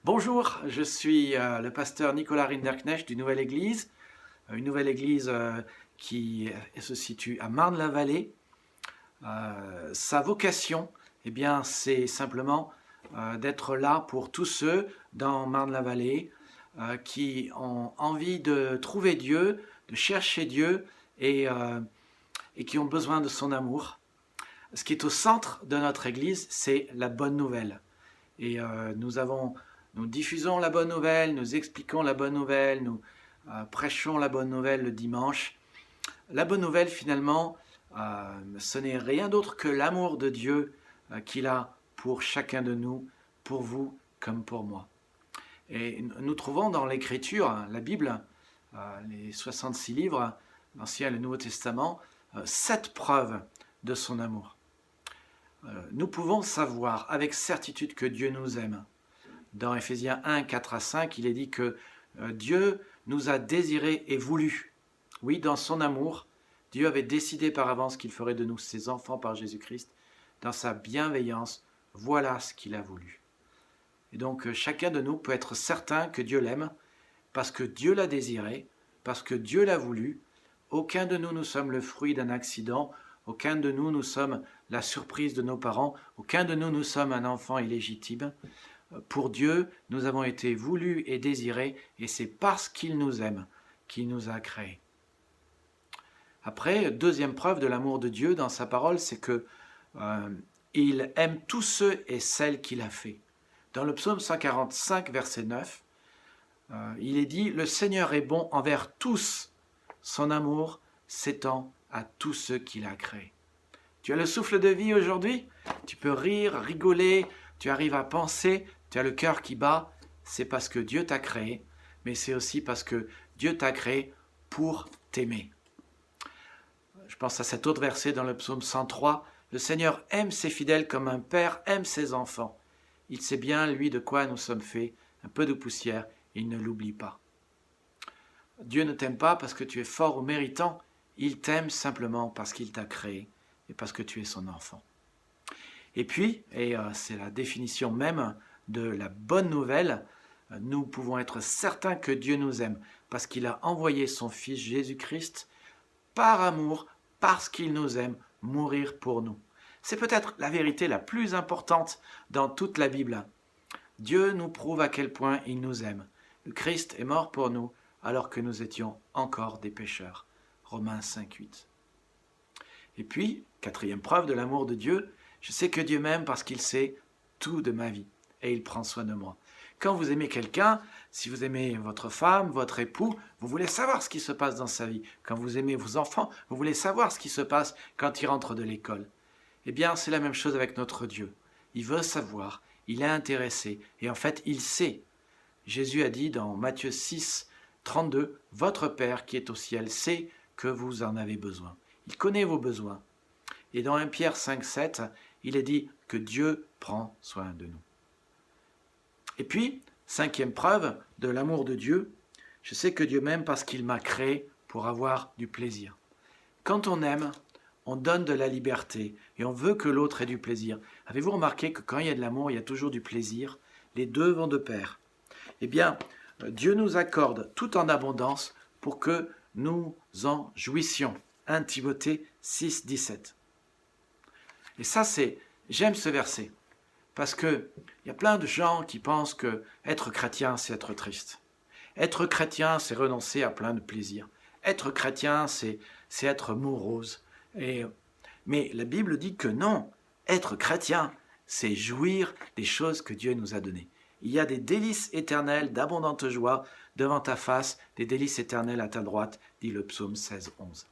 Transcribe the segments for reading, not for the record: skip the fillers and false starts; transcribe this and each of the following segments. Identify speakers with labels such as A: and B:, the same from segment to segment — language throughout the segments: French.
A: Bonjour, je suis le pasteur Nicolas Rinderknecht du Nouvelle Église, une nouvelle église qui se situe à Marne-la-Vallée. Sa vocation, c'est simplement d'être là pour tous ceux dans Marne-la-Vallée qui ont envie de trouver Dieu, de chercher Dieu et qui ont besoin de son amour. Ce qui est au centre de notre église, c'est la bonne nouvelle. Et nous diffusons la bonne nouvelle, nous expliquons la bonne nouvelle, nous prêchons la bonne nouvelle le dimanche. La bonne nouvelle, finalement, ce n'est rien d'autre que l'amour de Dieu qu'il a pour chacun de nous, pour vous comme pour moi. Et nous trouvons dans l'Écriture, la Bible, les 66 livres, l'Ancien et le Nouveau Testament, 7 preuves de son amour. Nous pouvons savoir avec certitude que Dieu nous aime. Dans Éphésiens 1, 4 à 5, il est dit que Dieu nous a désirés et voulu. Oui, dans son amour, Dieu avait décidé par avance qu'il ferait de nous ses enfants par Jésus-Christ. Dans sa bienveillance, voilà ce qu'il a voulu. Et donc chacun de nous peut être certain que Dieu l'aime, parce que Dieu l'a désiré, parce que Dieu l'a voulu. Aucun de nous sommes le fruit d'un accident, aucun de nous sommes la surprise de nos parents, aucun de nous sommes un enfant illégitime. Pour Dieu, nous avons été voulus et désirés, et c'est parce qu'il nous aime qu'il nous a créés. Après, deuxième preuve de l'amour de Dieu dans sa parole, c'est que il aime tous ceux et celles qu'il a fait. Dans le psaume 145, verset 9, il est dit « Le Seigneur est bon envers tous, son amour s'étend à tous ceux qu'il a créés. » Tu as le souffle de vie aujourd'hui, tu peux rire, rigoler, tu arrives à penser, tu as le cœur qui bat, c'est parce que Dieu t'a créé, mais c'est aussi parce que Dieu t'a créé pour t'aimer. Je pense à cet autre verset dans le psaume 103, « Le Seigneur aime ses fidèles comme un père aime ses enfants. Il sait bien, lui, de quoi nous sommes faits, un peu de poussière, il ne l'oublie pas. » Dieu ne t'aime pas parce que tu es fort ou méritant, il t'aime simplement parce qu'il t'a créé et parce que tu es son enfant. Et puis, c'est la définition même de la bonne nouvelle, nous pouvons être certains que Dieu nous aime parce qu'il a envoyé son Fils Jésus-Christ par amour, parce qu'il nous aime, mourir pour nous. C'est peut-être la vérité la plus importante dans toute la Bible. Dieu nous prouve à quel point il nous aime. Le Christ est mort pour nous alors que nous étions encore des pécheurs. Romains 5, 8. Et puis, quatrième preuve de l'amour de Dieu, je sais que Dieu m'aime parce qu'il sait tout de ma vie et il prend soin de moi. Quand vous aimez quelqu'un, si vous aimez votre femme, votre époux, vous voulez savoir ce qui se passe dans sa vie. Quand vous aimez vos enfants, vous voulez savoir ce qui se passe quand ils rentrent de l'école. Eh bien, c'est la même chose avec notre Dieu. Il veut savoir, il est intéressé et en fait, il sait. Jésus a dit dans Matthieu 6, 32, « Votre Père qui est au ciel sait que vous en avez besoin. » Il connaît vos besoins. Et dans 1 Pierre 5, 7, il est dit que Dieu prend soin de nous. Et puis, cinquième preuve de l'amour de Dieu, je sais que Dieu m'aime parce qu'il m'a créé pour avoir du plaisir. Quand on aime, on donne de la liberté et on veut que l'autre ait du plaisir. Avez-vous remarqué que quand il y a de l'amour, il y a toujours du plaisir? Les deux vont de pair. Eh bien, Dieu nous accorde tout en abondance pour que nous en jouissions. 1 Timothée 6, 17. Et ça, j'aime ce verset. Parce qu'il y a plein de gens qui pensent que être chrétien, c'est être triste. Être chrétien, c'est renoncer à plein de plaisirs. Être chrétien, c'est être morose. Mais la Bible dit que non, être chrétien, c'est jouir des choses que Dieu nous a données. Il y a des délices éternelles, d'abondante joie devant ta face, des délices éternelles à ta droite, dit le psaume 16, 11.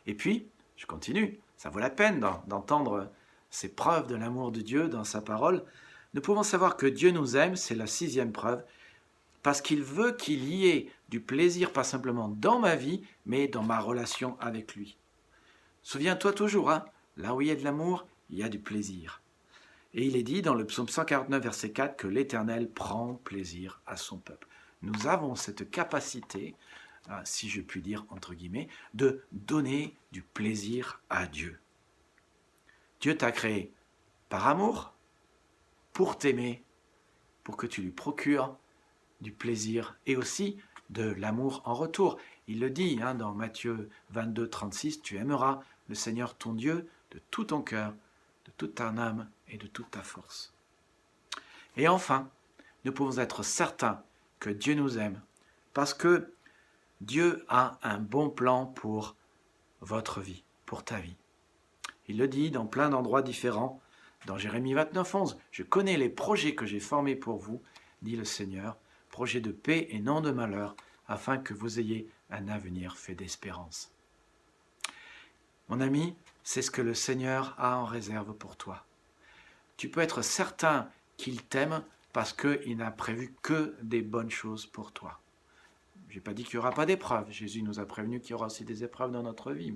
A: Et puis, je continue, ça vaut la peine d'entendre ces preuves de l'amour de Dieu dans sa parole. Nous pouvons savoir que Dieu nous aime, c'est la sixième preuve, parce qu'il veut qu'il y ait du plaisir, pas simplement dans ma vie, mais dans ma relation avec lui. Souviens-toi toujours, là où il y a de l'amour, il y a du plaisir. Et il est dit dans le psaume 149, verset 4, que l'Éternel prend plaisir à son peuple. Nous avons cette capacité, si je puis dire, entre guillemets, de donner du plaisir à Dieu. Dieu t'a créé par amour, pour t'aimer, pour que tu lui procures du plaisir et aussi de l'amour en retour. Il le dit dans Matthieu 22, 36, tu aimeras le Seigneur ton Dieu de tout ton cœur, de toute ton âme et de toute ta force. Et enfin, nous pouvons être certains que Dieu nous aime parce que Dieu a un bon plan pour votre vie, pour ta vie. Il le dit dans plein d'endroits différents. Dans Jérémie 29, 11, « Je connais les projets que j'ai formés pour vous, dit le Seigneur, projets de paix et non de malheur, afin que vous ayez un avenir fait d'espérance. » Mon ami, c'est ce que le Seigneur a en réserve pour toi. Tu peux être certain qu'il t'aime parce qu'il n'a prévu que des bonnes choses pour toi. Je n'ai pas dit qu'il n'y aura pas d'épreuves. Jésus nous a prévenu qu'il y aura aussi des épreuves dans notre vie,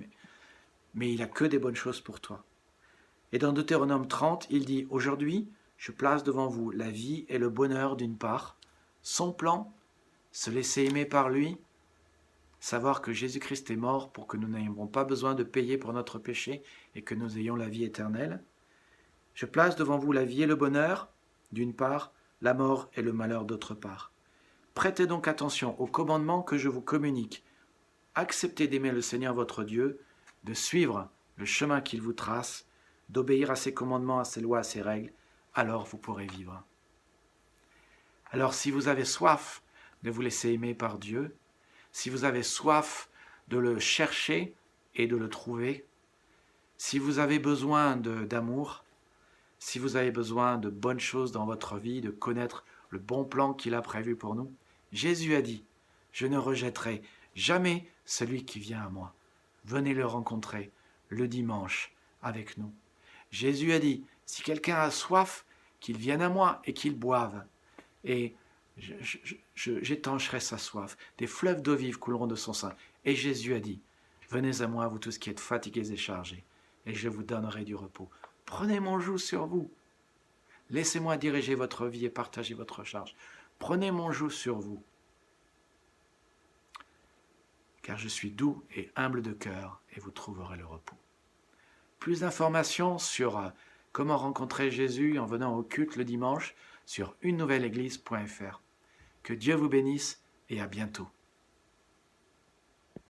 A: mais il n'a que des bonnes choses pour toi. Et dans Deutéronome 30, il dit « Aujourd'hui, je place devant vous la vie et le bonheur d'une part, son plan, se laisser aimer par lui, savoir que Jésus-Christ est mort pour que nous n'ayons pas besoin de payer pour notre péché et que nous ayons la vie éternelle. Je place devant vous la vie et le bonheur d'une part, la mort et le malheur d'autre part. Prêtez donc attention aux commandements que je vous communique. Acceptez d'aimer le Seigneur votre Dieu, de suivre le chemin qu'il vous trace, d'obéir à ses commandements, à ses lois, à ses règles, alors vous pourrez vivre. » Alors si vous avez soif de vous laisser aimer par Dieu, si vous avez soif de le chercher et de le trouver, si vous avez besoin d'amour, si vous avez besoin de bonnes choses dans votre vie, de connaître le bon plan qu'il a prévu pour nous, Jésus a dit « Je ne rejetterai jamais celui qui vient à moi. Venez le rencontrer le dimanche avec nous. » Jésus a dit « Si quelqu'un a soif, qu'il vienne à moi et qu'il boive. Et j'étancherai sa soif. Des fleuves d'eau vive couleront de son sein. » Et Jésus a dit « Venez à moi, vous tous qui êtes fatigués et chargés, et je vous donnerai du repos. Prenez mon joug sur vous. Laissez-moi diriger votre vie et partager votre charge. Prenez mon joug sur vous. Car je suis doux et humble de cœur, et vous trouverez le repos. » Plus d'informations sur comment rencontrer Jésus en venant au culte le dimanche sur unenouvelleéglise.fr. Que Dieu vous bénisse et à bientôt.